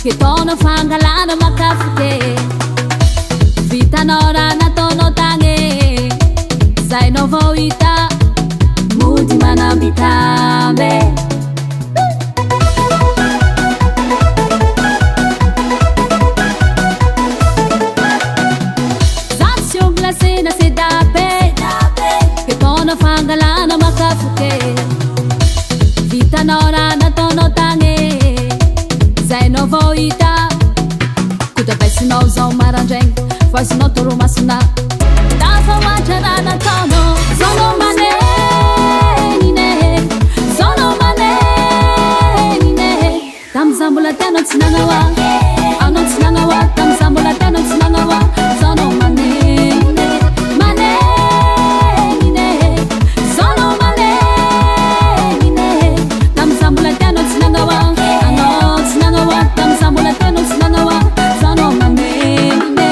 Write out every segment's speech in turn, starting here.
che tono fangalano makafute vitanora na tono tange sai no voita muti manambitambe zazio glacé na sedape che tono fangalano makafute vitanora na tono tange sai no voita kuta pesino zo maranjeng faz no toro masuna da fawachara na tono sono mane nine sono mane nine tam zambula tano tsinangawa ano tsinangawa tam zambula tano tsinangawa sono mane nine mane nine sono mane nine tam zambula tano tsinangawa ano tsinangawa tam zambula tano tsinangawa sono mane nine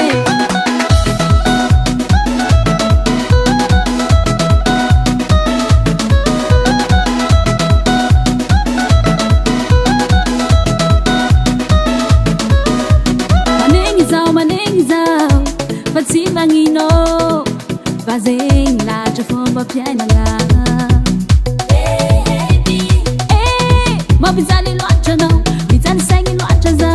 Fatsivangino fazem lá de fomba piano lá ma bizali locha no bizali sangi locha za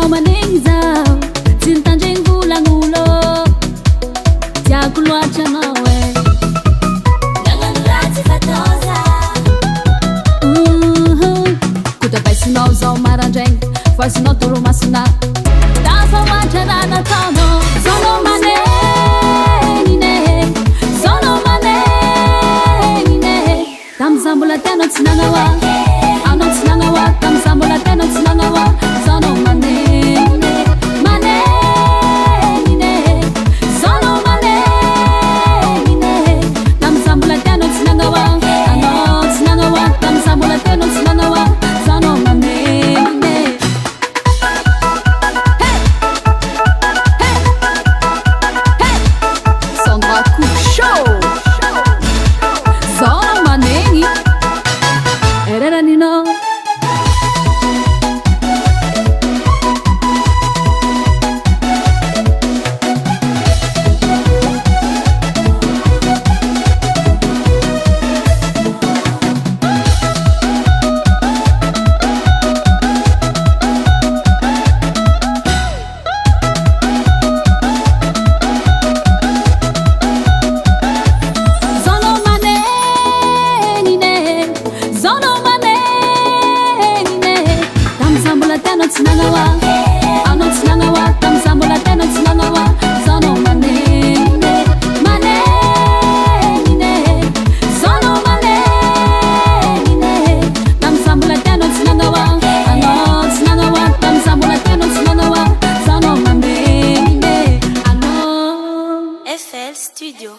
manengizao tintanjeng vulangulo tiaku locha no zo maranjeng faz no toro masuna da fawachara na tono sono mane nine sono mane nine tam zambula tano tsinangawa ano tsinangawa tam zambula tano tsinangawa sono mane nine mane nine sono mane nine tam zambula tano tsinangawa ano tsinangawa tam zambula tano tsinangawa sono mane tsinangawa ano tsinangawa tam zambula tano tsinangawa sono mane nine mane nine sono mane nine tam zambula tano tsinangawa ano tsinangawa tam zambula tano tsinangawa sono mane nine ano FL Studio.